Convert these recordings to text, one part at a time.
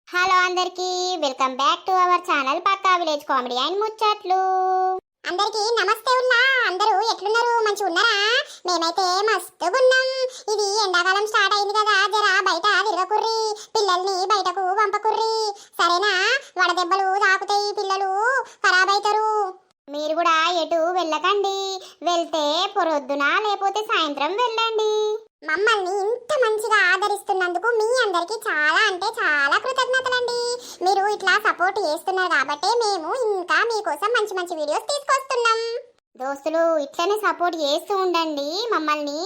Hello అందరికి welcome back to our channel పక్కా village comedy and ముచ్చట్లు. అందరికి నమస్తే. అందరూ ఎట్లున్నారు? మంచి ఉన్నారా? మేమైతే మస్తుగా ఉన్నాం. ఇది ఎండాకాలం స్టార్ట్ అయింది కదా, జరా బయట తిరగకుర్రి, పిల్లల్ని బయటకు పంపకుర్రి, సరేనా? వడదెబ్బలు తాకుతాయి, పిల్లలు ఖరాబ్ అవుతారు. మీరు కూడా ఎటు వెళ్ళకండి, వెళ్తే పొరొద్దున లేకపోతే సాయంత్రం వెళ్ళండి. మమ్మల్ని ఇంత మంచిగా ఆదరిస్తున్నందుకు మీ అందరికి చాలా అంటే చాలా కృతజ్ఞతలండి. మీరు ఇట్లా సపోర్ట్ చేస్తున్నారు కాబట్టి మేము ఇంకా మీకోసం మంచి మంచి వీడియోస్ తీసుకొస్తున్నాం. దోస్తులు ఇట్లనే సపోర్ట్ చేస్తూ ఉండండి, మమ్మల్ని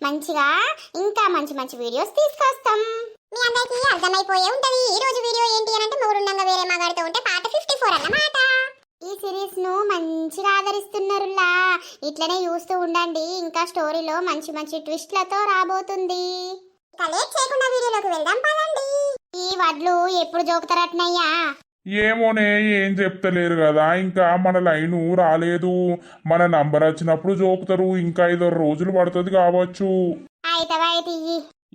మంచిగా ఇంకా మంచి మంచి వీడియోస్ తీసుకొస్తాం. మీ అందరికి అర్థమైపోయే ఉంటది ఈ రోజు వీడియో ఏంటి అని అంటే, మూడుండంగా వేరే మగాడితో ఉంటే పార్ట్ 54 అన్నమాట. ఈ సిరీస్ ను మంచిగా ఆదరిస్తున్నారులా, ఇట్లనే చూస్తూ ఉండండి. ఇంకా స్టోరీలో మంచి మంచి ట్విస్ట్లతో రాబోతుంది. లేట్ చేయకుండా వీడియోలోకి వెళ్దాం పదండి. ఈ వడ్లు ఎప్పుడు జోకుతారట్నయ్యా? ఏమోనే, ఏం చెప్తలేరు కదా, ఇంకా మన లైను రాలేదు. మన నంబర్ వచ్చినప్పుడు జోకుతారు. ఇంకా 5 రోజులు పడుతుంది కావచ్చు. అయితే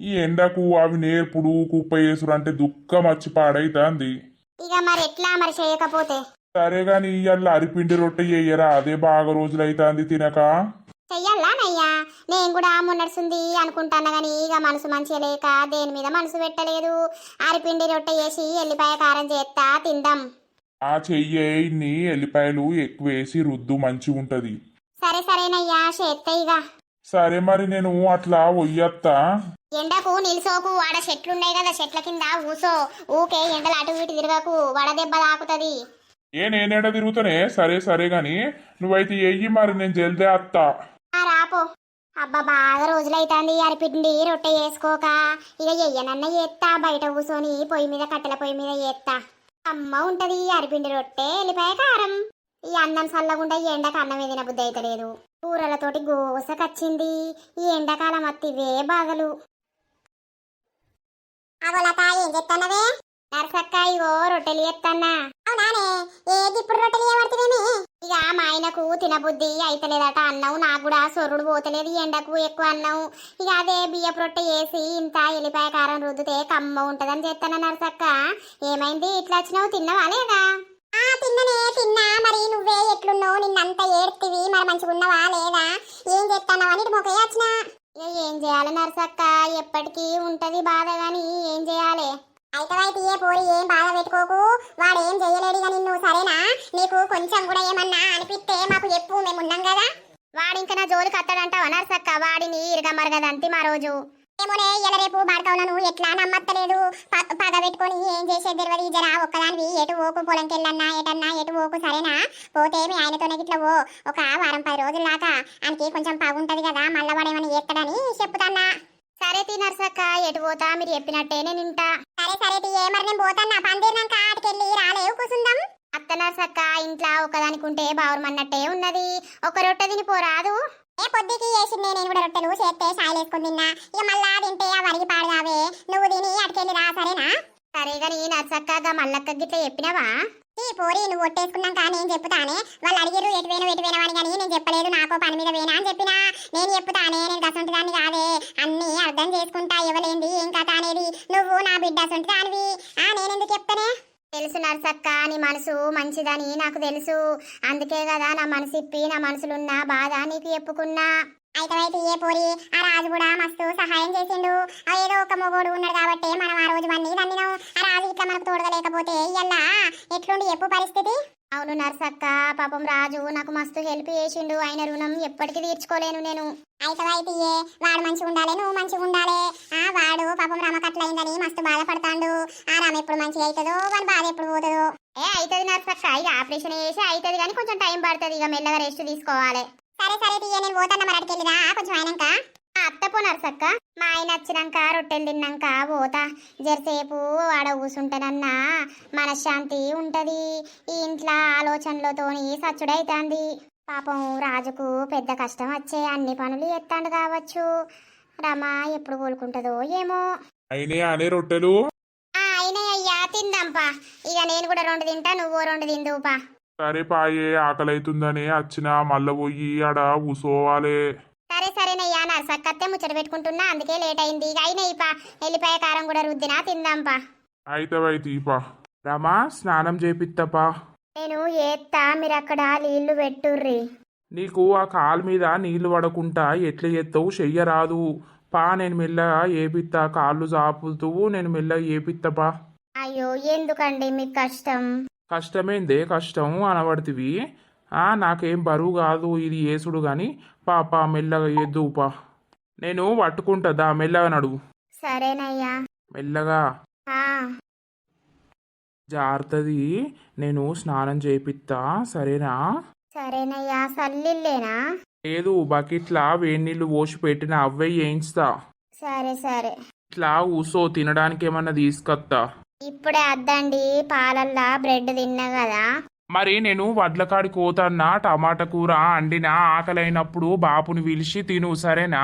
ఈ ఎండకు అవి నేర్పుడు కుప్ప చేసుడు అంటే దుఃఖం వచ్చి పాడైతాంది. ఇక మరి ఎట్లా మరి చేయకపోతే? సరే గాని ఇవాళ అరిపిండి రొట్టె చెయ్యరా, అదే బాగా రోజులైతాంది తినక. చెయ్యాలా నయ్యా? నేను కూడా మొన్నడుసుంది అనుకుంటాను గానీ ఇక మనసు మంచిగా లేక దేని మీద మనసు పెట్టలేదు. అరిపిండి రొట్టె చేసి ఎల్లిపాయ కారం చేస్తా, తిందాం. ఆ చెయ్యే, ఇన్ని ఎల్లిపాయలు ఎక్కువేసి రుద్దు మంచిగా ఉంటది. సరేనయ్యా, చేత్తా ఇక. సరే మరి నేను అట్లా ఒయ్యత్తా. ఎండకు నిల్సోకు, ఆడ చెట్లున్నాయి కదా, చెట్ల కింద ఊసో. ఊకే ఎండలు అటు ఇటు తిరగకు, వడదెబ్బ తాకుతుంది. నేనేడ తిరుగుతానే. సరే గాని నువ్వైతే ఎయ్యి, మరి నేను జల్దే అత్తా. రాపో. అబ్బా బాగా రోజులైతాంది అరిపిండి రొట్టె చేసుకోక. ఇక ఎయ్యనన్న చేత్తా, బయట కూసోని పొయ్యి మీద కట్టెల పొయ్యి మీద చేత్తా. అమ్మ ఉంటది అరిపిండి రొట్టె ఎల్లిపాయ కారం. ఈ అన్నం చల్లగుండా ఈ ఎండకు అన్నం ఏదైనా బుద్ధి అయితలేదు. కూరలతోటి గోసకొచ్చింది. ఈ ఎండాకాలం అత్తివే బాధలు. అవలత ఏం చెప్తానవే? నరసక్క ఇగో రొట్టెలు చేస్తానా. అవునానే, ఏది ఇప్పుడు రొట్టెలు చేయబడుతుందేమి? ఇక మా ఆయనకు తినబుద్ధి అయితలేదట అన్నం, నాకు కూడా సొరుడు పోతలేదు ఎండకు ఎక్కువ అన్నం. ఇక అదే బియ్యపు రొట్టె వేసి ఇంత ఎల్లిపాయ కారం రుద్దితే కమ్మ ఉంటదని చెప్తానా. నరసక్క ఏమైంది, ఇట్లా వచ్చినావు? తిన్నావా లేదా? తిన్నా. మరి నువ్వే ఎట్లున్నావు? నిన్నంతా ఏడ్తివి, మరి మంచిగా ఉన్నావా లేదా? ఏం చెప్తానవా? నీటి మొక్క వచ్చినా ఏం చేయాలి నరసక్క, ఎప్పటికీ ఉంటది బాధ గాని ఏం చేయాలి? అయితే పోయి ఏం బాధ పెట్టుకోకు, వాడు ఏం చెయ్యలేడుగా నిన్ను, సరేనా? నీకు కొంచెం కూడా ఏమన్నా అనిపిస్తే మాకు చెప్పు, మేము ఉన్నాం కదా. వాడింక నా జోలికి అత్తడంటావా నరసక్క? వాడిని ఇరగమరగదంతి మా రోజు. ఏమోనే, ఇలా రేపు బాడకవులను ఎట్లా నమ్మత్తలేదు. పగ పెట్టుకొని ఏం చేసేది తెలియదు. జరా ఒక్కదానివి ఎటు ఓకు, పొలంకి వెళ్ళన్నా ఎటు ఓకు, సరేనా? పోతే మీ ఆయనతోనే గిట్లా ఒక వారం 10 రోజుల దాకా ఆయనకి కొంచెం పగుంటది కదా, మళ్ళా వాడేమని చేస్తాడని చెప్తాన్నా. సరే నరసక్క, ఎటు పోతా మీరు చెప్పినట్టే నేను వింటా. సరే తీయే, మరి నేను పోతాన్నా. పందిరినాక ఆటికెళ్ళి రాలేవు కూసుందాం. అత్త నరసక్క, ఇంట్లో ఒకదానికి ఉంటే బావురమన్నట్టే ఉన్నది. ఒక రొట్టె తిని పోరాదు? ఏ పొద్దుకి వేసిందే, నేను కూడా రొట్టెలు చేస్తే సాయిలు వేసుకుని తిన్నా. ఇక మళ్ళా తింటే వరిగి పాడుగావే, నువ్వు తిని అటుకెళ్ళి రా, సరేనా? సరే గాని నరసక్క, మల్లక్క గిట్ల చెప్పినావా? ఈ పోరి నువ్వు ఒట్టేసుకున్నాక నేను చెప్తానే. వాళ్ళు అడిగిరు ఎటు వేనవాని కానీ నేను చెప్పలేదు. నాకు పని మీద వేనా అని చెప్పినా. నేను చెప్తానే, నేను గసంటి దాన్ని కాదే, అన్ని అర్థం చేసుకుంటా. ఇవ్వలేంది ఏం కథ అనేది. నువ్వు నా బిడ్డ సొంటి దానివి, నేనెందుకు చెప్తానే? తెలుసు నరసక్క, నీ మనసు మంచిదని నాకు తెలుసు. అందుకే కదా నా మనసు ఇప్పి నా మనసులున్న బాధ నీకు చెప్పుకున్నా. అయితే ఏ పోరి, ఆ రాజు కూడా మస్తు సహాయం చేసిండు. ఏదో ఒక మొగోడు ఉన్నాడు కాబట్టి మనం ఆ రోజు అన్ని దండినాం. ఆ రాజు ఇట్లా మనకు తోడగలేకపోతే ఇయ్యల్లా ఎట్లుండి చెప్పు పరిస్థితి? అవును నరసక్క, పాపం రాజు నాకు మస్తు హెల్ప్ చేసిండు. ఆయన రుణం ఎప్పటికీ తీర్చుకోలేను నేను. అయితే వాడు మంచిగా ఉండాలి, నువ్వు మంచిగా ఉండాలి. వాడు పాపం రమకట్లయిందని మస్తు బాధపడతాడు. ఆ రామ ఎప్పుడు మంచిగా అవుతుందో, వాడి బాధ ఎప్పుడు పోతుందో. అవుతుంది నరసక్క, ఇక ఆపరేషన్ చేసి అవుతుంది కానీ కొంచెం టైం పడుతుంది. ఇక మెల్లగా రెస్ట్ తీసుకోవాలి. సరే నేను పోతాను, మరి అడికెళ్ళిరా కొంచెం అయినాక. అత్తపో నరసక్క, మా ఆయన వచ్చినాక రొట్టెలు తిన్నాక పోతా. జరసేపు ఆడ కూసుంటానన్నా మనశ్శాంతి ఉంటది. ఈ ఇంట్లో ఆలోచనలతోని సచ్చుడైతాంది. పాపం రాజుకు పెద్ద కష్టం వచ్చే, అన్ని పనులు ఎత్తాండు కావచ్చు. రమ ఎప్పుడు కోలుకుంటుందో ఏమో. అయినే అనే రొట్టెలు అయినాయ్యా, తిందాంపా. ఇక నేను కూడా 2 తింటా, నువ్వు 2 తిందువుపా. సరే పాయే, ఆకలి అవుతుందని వచ్చిన, మళ్ళా పోయి ఆడ కూసోవాలి. సరేనయ్యా, నరసక్కత్తే ముచ్చట పెట్టుకుంటున్నా, అందుకే లేట్ అయింది. ఇక అయినాయిపా, ఎల్లిపాయ కారం కూడా రుద్దినా, తిందాంపా. అయితే తీపా. రమా స్నానం చేపిత్తపా. నేను ఏత్తా, మీరు అక్కడ నీళ్లు పెట్టుర్రి. నీకు ఆ కాలు మీద నీళ్లు పడకుండా ఎట్లా చేస్తావు చెయ్యరాదు. పా నేను మెల్లగా ఏపిత్తా, కాళ్ళు చాపుతూ నేను మెల్లగా ఏపిత్తపా. అయ్యో ఎందుకండి మీకు కష్టం? కష్టమేందే కష్టం అనబడుతుంది. నాకేం బరువు కాదు ఇది ఏసుడు గాని. పాప మెల్లగా ఏద్దుపా. నేను పట్టుకుంటుందా, మెల్లగా నడువు. సరేనయ్యా. మెల్లగా ఆ, జారుతుంది. నేను స్నానం చేపిత్తా సరేనా? సరేనయ్యా. సల్లిల్లేనా? లేదు, బకెట్లా వేడి నీళ్ళు పోసి పెట్టిన అవే వేయించుతా. సరే సరే. ఇట్లా ఊసో తినడానికి ఏమన్నా తీసుకొత్తా. ఇప్పుడే అద్దండి, పాలల్లా బ్రెడ్ తిన్నా కదా. మరి నేను వడ్లకాడికి పోతన్నా, టమాటా కూర అండిన ఆకలైనప్పుడు బాపుని పిలిచి తిను సరేనా?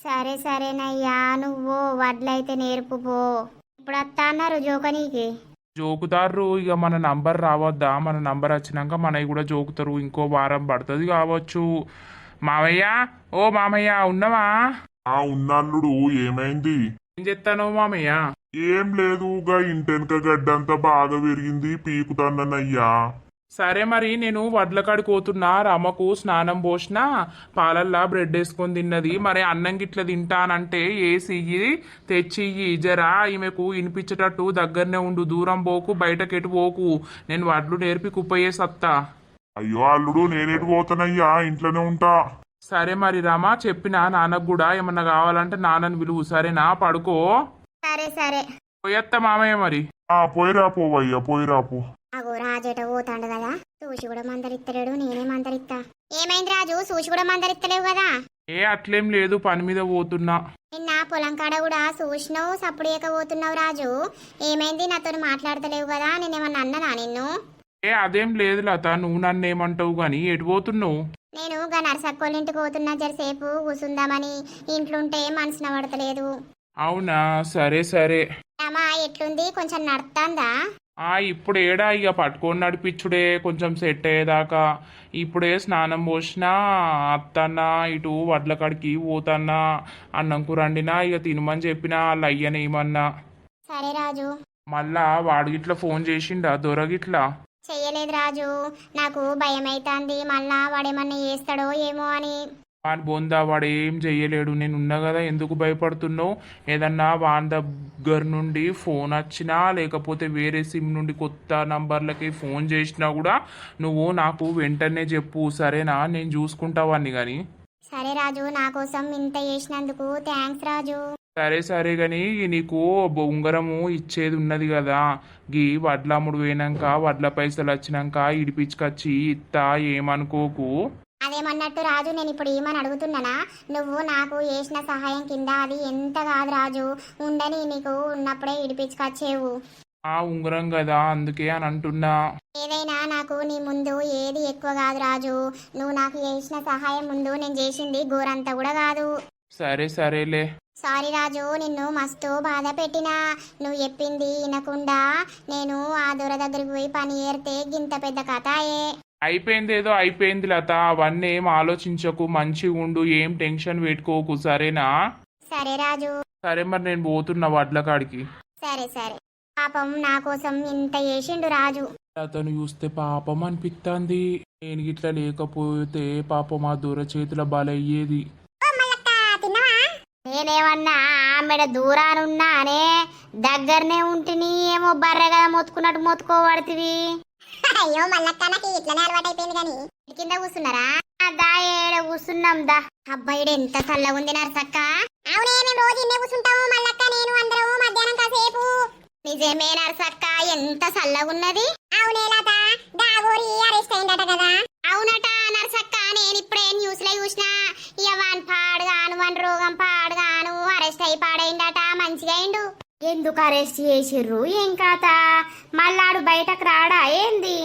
సరే సరేనయ్యా. నువ్వు వడ్లయితే నేర్పుపో. ఇప్పుడు వస్తా అన్నారు జోకనీకి. జోకుతారు ఇక మన నంబర్ రావద్దా? మన నంబర్ వచ్చినాక మనవి కూడా జోకుతారు. ఇంకో వారం పడుతుంది కావచ్చు. మామయ్య, ఓ మామయ్య ఉన్నవా? ఉన్నల్లుడు ఏమైంది? ఏం చెప్తాను మామయ్య? ఏం లేదు, ఇంటెనక గడ్డంతా బాగా పెరిగింది, పీకుతానన్నయ్యా. సరే మరి నేను వడ్లకాడికి పోతున్నా. రమ్మకు స్నానం పోసిన పాలల్లా బ్రెడ్ వేసుకొని తిన్నది. మరి అన్నం గిట్ల తింటానంటే ఏసి తెచ్చియ్యి. జరా ఈమెకు వినిపించేటట్టు దగ్గరనే ఉండు, దూరం పోకు, బయటకెటు పోకు. నేను వడ్లు నేర్పి కుప్పయ్యే సత్తా. అయ్యో అల్లుడు, నేనేటు పోతానయ్యా, ఇంట్లోనే ఉంటా. సరే మరి రామా, చెప్పిన నాన్నకు కూడా ఏమన్నా కావాలంటే నాన్నని పిలువు సరేనా? పడుకో. సరే సరే. పోయత్త మామయ్య మరి. పోయిరా పోవయ్యా, పోయిరా పో. అగో రాజేట పోతాండు కదా, సూచి కూడా మందరిత్తలేడు, నేనే మందరిత్తా. ఏమైంది రాజు, సూచి కూడా మందరిత్తలేవు కదా? అట్లేం లేదు, పని మీద పోతున్నా. నిన్న పొలం కాడ కూడా సూచినావు, సప్పుడు పోతున్నావు రాజు. ఏమైంది, నాతో మాట్లాడతలేవు కదా? నేనేమన్నా అన్ననా నిన్ను? అదేం లేదు లత, నువ్వు నన్ను ఏమంటావు గాని ఎటు పోతున్నావు? నేను గా నర్సక్కోళ్ళింటికి పోతున్నా, జరసేపు కూసుందామని. ఇంట్లుంటే మనసున పడతలేదు. అవునా, సరే సరే. అమ్మా ఎట్లుంది, కొంచెం నడుతాందా? ఇప్పుడు ఏడా ఇక పట్టుకొని నడిపించుడే కొంచెం సెట్ అయ్యేదాకా. ఇప్పుడే స్నానం పోసినా అత్తన్నా, ఇటు వడ్ల కాడికి పోతన్నా, అన్నం కూర వండినా, ఇక తినమని చెప్పినా వాళ్ళ అయ్యనేమన్నా. సరే రాజు. మళ్ళా వాడు గిట్లా ఫోన్ చేసిండా దొరగిట్లా? చెయ్యలేదు రాజు, నాకు భయం అవుతుంది, మళ్ళా వాడేమన్నా చేస్తాడో ఏమో అని. వాని బొందా, వాడు ఏం చెయ్యలేడు. నేను ఉన్నా కదా, ఎందుకు భయపడుతున్నావు? ఏదన్నా వాని దగ్గర నుండి ఫోన్ వచ్చినా, లేకపోతే వేరే సిమ్ నుండి కొత్త నంబర్లకి ఫోన్ చేసినా కూడా నువ్వు నాకు వెంటనే చెప్పు సరేనా? నేను చూసుకుంటా వాడిని కానీ. సరే రాజు, నా కోసం ఇంత చేసినందుకు థ్యాంక్స్ రాజు. సరే సరే కానీ నీకు ఉంగరము ఇచ్చేది ఉన్నది కదా, గీ వడ్లమ్ముడు పోయినాక వడ్ల పైసలు వచ్చినాక ఇడిపించుకొచ్చి ఇత్తా, ఏమనుకోకు. అదేమన్నట్టు రాజు, నేను ఇప్పుడు ఏమని అడుగుతున్నానా? నువ్వు నాకు చేసిన సహాయం కింద అది ఎంత కాదు రాజు, ఉండని, నీకు ఉన్నప్పుడే ఇడిపించుకొచ్చేవు. ఉంగరం కదా అందుకే అని అంటున్నా. ఏదైనా నాకు నీ ముందు ఏది ఎక్కువ కాదు రాజు. నువ్వు నాకు చేసిన సహాయం ముందు నేను చేసింది గోరంతా కూడా కాదు. సరే సరేలే. సారీ రాజు, నిన్ను మస్తు బాధ పెట్టినా. నువ్వు చెప్పింది వినకుండా నేను ఆ దూర దగ్గరికి పోయి పని ఏరితే గింత పెద్ద కథయే. అయిపోయింది, ఏదో అయిపోయింది లత, అవన్నీ ఏం ఆలోచించకు, మంచిగా ఉండు, ఏం టెన్షన్ పెట్టుకోకు సరేనా? సరే రాజు. సరే మరి నేను పోతున్నా వడ్ల కాడికి. సరే సరే. పాపం నా కోసం ఇంత చేసిండు రాజు. అతను చూస్తే పాపం అనిపిస్తుంది. నేను గిట్లా లేకపోతే పాపం ఆ దూర చేతుల బలయ్యేది. నేనేమన్నా ఆమెడ దూరానున్నానే, దగ్గరనే ఉంటిని ఏమో బర్రెగా మొత్తుకున్నట్టు మొత్తుకోబడుతుంది. అయ్యో మల్లక్క, నాకు ఇట్లనే అలవాటు అయిపోయింది. కానీ కింద కూర్చున్నారా? దాయేడ కూర్చున్నాం దా. అబ్బాయిడు ఎంత చల్లగా ఉంది నర్సక్క. అవునే, మేము రోజు ఇన్నే కూర్చుంటాము మల్లక్క, నేను అందరము మధ్యాహ్నం కాసేపు. నిజమే నర్సక్క, ఎంత చల్లగా ఉన్నది. అవునే లత, దాగోరి అరెస్ట్ అయిందట కదా? అవునట నర్సక్క, నేను ఇప్పుడే న్యూస్ లో చూసిన. ఇవన్ పాడుగాను, వన్ రోగం పాడుగాను అరెస్ట్ అయి పాడైందట. మంచిగా అయిండు. ఎందుకు అరెస్ట్ చేసిర్రు, ఏం కాత? మళ్ళాడు బయటకు రాడా ఏంది?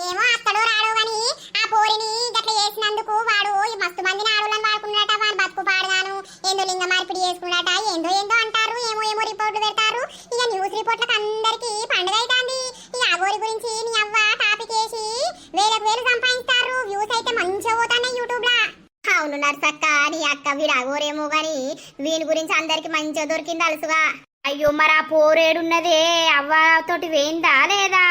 ఏమో అత్తడు రాడు గాని ఆ పోరిని గట్ల చేసినందుకు వాడు మస్తు మంది ఆడోళ్ళని వాడుకున్నాడట. వాని బతుకు పాడుగాను ఏందో లింగ మార్పిడి చేసుకున్నాడట. ఏందో ఏందో అంటారు, ఏమో ఏమో రిపోర్ట్లు పెడతారు. ఇక న్యూస్ రిపోర్ట్లకు అందరికి పండుగ అవుతుంది. ఈ అగోరి గురించి నీ అవ్వ టాపిక్ వేసి వేలకు వేలు సంపాదిస్తారు. వ్యూస్ అయితే మంచిగా పోతాయి యూట్యూబ్ లా. అవును నర్సక్క, నీ అక్క వీడు అగోరేమో గాని వీని గురించి అందరికి మంచిగా దొరికింది అలుసుగా. అయ్యో మరి ఆ పోరేడున్నదే అవ్వతోటి వేయిందా లేదా?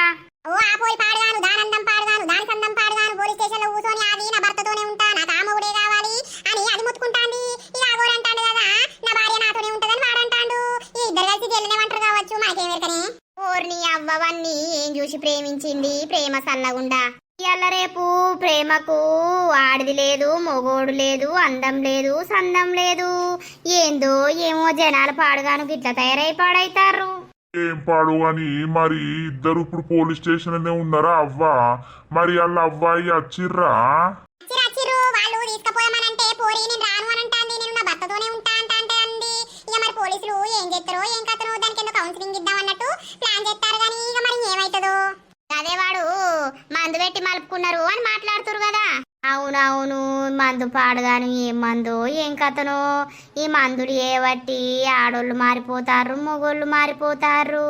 ఓ ఆ పోయి పాడగాను దానందం పాడగాను దాని సందం పాడగాను పోలీస్ స్టేషన్ లో కూర్చొని అది నా భర్తతోనే ఉంటా నాకు ఆ మొగుడే కావాలి అని అది ముత్తుకుంటాంది. ఇక ఆ గోడు అంటాడు కదా నా భార్య నాతోనే ఉంటదని వాడంటాడు. ఈ ఇద్దరు కలిసి జల్లునే వంటరు కావచ్చు మనకేం ఎరకనే. ఓర్ని అవ్వవన్నీ ఏం చూసి ప్రేమించింది ప్రేమ సల్లగుండా. ఇయాల రేపు ప్రేమకు ఆడిది లేదు మొగోడు లేదు అందం లేదు సందం లేదు. ఏందో ఏమో జనాలు పాడుగాను గిట్ల తయారై పాడైతారు. ఏం పాడు అని మరి ఇద్దరు ఇప్పుడు పోలీస్ స్టేషన్ అనే ఉన్నారా అవ్వా? మరి వాళ్ళ అవ్వాయి వచ్చిర్రా? వాళ్ళు తీసుకుపోయామనంటే పోరి నేను రాను అని అంటాంది. నేను నా భర్తతోనే ఉంటా అంటే అంది. ఇక మరి పోలీసులు ఏం చేస్తారో ఏం కథనో దానికి ఎందుకు కౌన్సిలింగ్ ఇద్దాం అన్నట్టు ప్లాన్ చేస్తారు కానీ ఇక మరి ఏమైతుందో. అదే వాడు మందు పెట్టి మలుపుకున్నారు అని మాట్లాడుతురు కదా. అవునవును మందు పాడగాను ఏం మందు ఏం కథనో. ఈ మందులు ఏవట్టి ఆడోళ్ళు మారిపోతారు మొగోళ్ళు మారిపోతారు.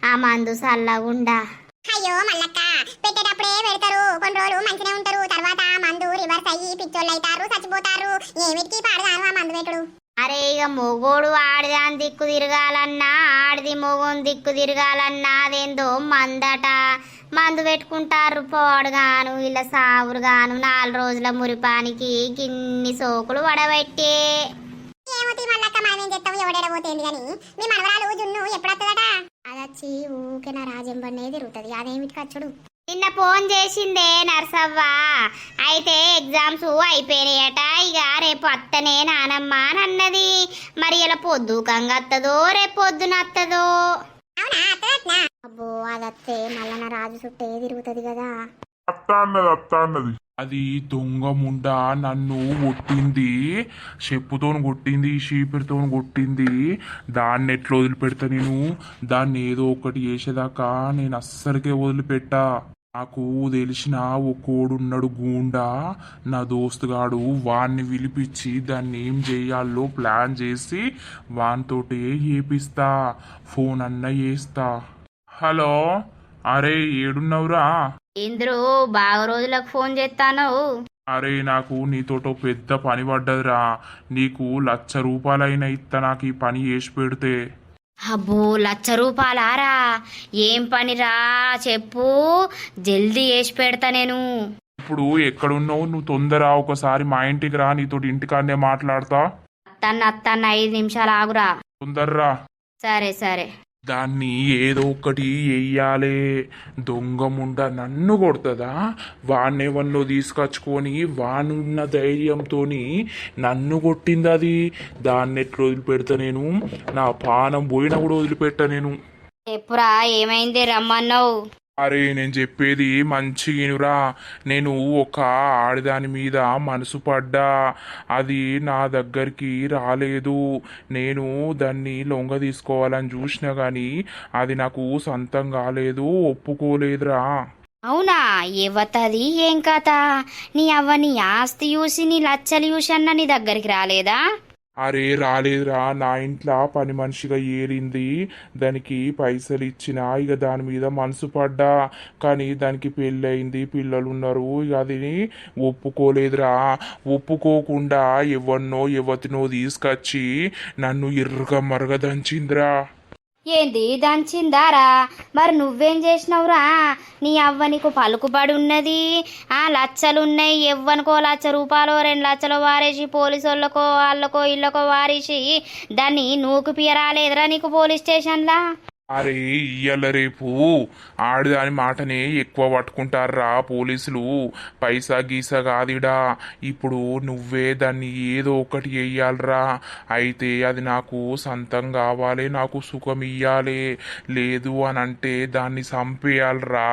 ఆ మందు సల్లగుండా. అయ్యో మల్లక్క పెట్టేటప్పుడే పెడతారు కొన్ని రోజులు మంచిగా ఉంటారు తర్వాత మందు రివర్స్ అయ్యి పిచ్చోళ్ళు అవుతారు చచ్చిపోతారు. ఏమిటికి పాడగాను ఆ మందు పెట్టుడు. అరే ఇక మొగోడు ఆడిదాని దిక్కు తిరగాలన్నా ఆడిది మొగోని దిక్కు తిరగాలన్నా అదేందో మందట. మందు పెట్టుకుంటారు పోడుగాను ఇలా సావురుగాను 4 రోజుల మురిపానికి గిన్ని సోకులు వడబెట్టే. ఏమవుతుంది మళ్ళక్క మనం ఏం చెప్తాం ఎవడెడబోతేంది కానీ మీ మనవరాలు జున్ను ఎప్పుడొస్తుందట? అదొచ్చి ఊకే నా రాజంబనే తిరుగుతుంది అదేమిటి ఖర్చుడు. నిన్న ఫోన్ చేసిందే నర్సవ్వ. అయితే ఎగ్జామ్స్ అయిపోయినాయట ఇక రేపు అత్తనే నానమ్మ అని అన్నది. మరి ఇలా పొద్దుకంగా అత్తదో రేపు పొద్దున అత్తదో. అబ్బో అదత్తే మళ్ళా నా రాజు చుట్టే తిరుగుతుంది కదా. అత్త అన్నది అది దొంగ ముండ నన్ను కొట్టింది, చెప్పుతో కొట్టింది, షీపిరితో కొట్టింది. దాన్ని ఎట్లా వదిలిపెడతా నేను? దాన్ని ఏదో ఒకటి చేసేదాకా నేను అస్సలకే వదిలిపెట్టా. నాకు తెలిసిన ఓ కోడున్నాడు గూండా నా దోస్తుగాడు, వాణ్ణి పిలిపించి దాన్ని ఏం చేయాలో ప్లాన్ చేసి వానితోటే చేపిస్తా. ఫోన్ అన్న చేస్తా. హలో, అరే ఏడున్నావురా? ఇంద్రు బాగా రోజులకు ఫోన్ చేస్తాను. అరే నాకు నీతోటో పెద్ద పని పడ్డదిరా. నీకు 1,00,000 రూపాయలైనా ఇస్తా నాకు ఈ పని చేసి పెడితే. అబ్బో 1,00,000 రూపాయలారా? ఏం పనిరా చెప్పు, జల్దీ చేసి పెడతా నేను. ఇప్పుడు ఎక్కడున్నావు నువ్వు? తొందర ఒకసారి మా ఇంటికి రా, నీతోటి ఇంటికాడనే మాట్లాడతా. అత్తన్న 5 నిమిషాలు ఆగురా. తొందరరా. సరే సరే. దాన్ని ఏదో ఒకటి వెయ్యాలే. దొంగ ముండ నన్ను కొడుతుందా? వాణ్ణెవన్నో తీసుకొచ్చుకొని వానున్న ధైర్యంతో నన్ను కొట్టింది అది. దాన్ని ఎట్లా వదిలిపెడతా నేను? నా పానం పోయినా కూడా వదిలిపెట్టా నేను. ఎప్పురా ఏమైంది రమ్మన్నావు? అరే నేను చెప్పేది మంచిగినురా. నేను ఒక ఆడదాని మీద మనసు పడ్డా. అది నా దగ్గరికి రాలేదు. నేను దాన్ని లొంగ తీసుకోవాలని చూసినా కానీ అది నాకు సొంతం కాలేదు, ఒప్పుకోలేదురా. అవునా? ఎవతది ఏం కథ? నీ అవ్వ నీ ఆస్తి చూసి నీ 1,00,000 చూసి అన్న నీ దగ్గరికి రాలేదా? అరే రాలేదురా. నా ఇంట్లో పని మనిషిగా ఏరింది, దానికి పైసలు ఇచ్చిన. ఇక దాని మీద మనసు పడ్డా. కానీ దానికి పెళ్ళయింది, పిల్లలు ఉన్నారు. ఇక అది ఒప్పుకోలేదురా. ఒప్పుకోకుండా ఎవతినో తీసుకొచ్చి నన్ను ఎర్రగా మరగదంచిందిరా. ఏంది దంచిందారా? మరి నువ్వేం చేసినవురా? నీ అవ్వ నీకు పలుకుబడి ఉన్నది, 1,00,000 ఉన్నాయి. ఎవ్వనికో 1,00,000 రూపాయలు 2,00,000 వారేసి పోలీసు వాళ్ళకో వాళ్ళకో ఇళ్ళకో వారేసి దాన్ని నూకిపియరాలేదురా నీకు పోలీస్ స్టేషన్లా? అరే ఇయ్యాల రేపు ఆడదాని మాటనే ఎక్కువ పట్టుకుంటారా పోలీసులు. పైసా గీసా కాదిడా. ఇప్పుడు నువ్వే దాన్ని ఏదో ఒకటి వెయ్యాలరా. అయితే అది నాకు సొంతం కావాలి, నాకు సుఖం ఇయ్యాలి. లేదు అని అంటే దాన్ని చంపేయాలరా.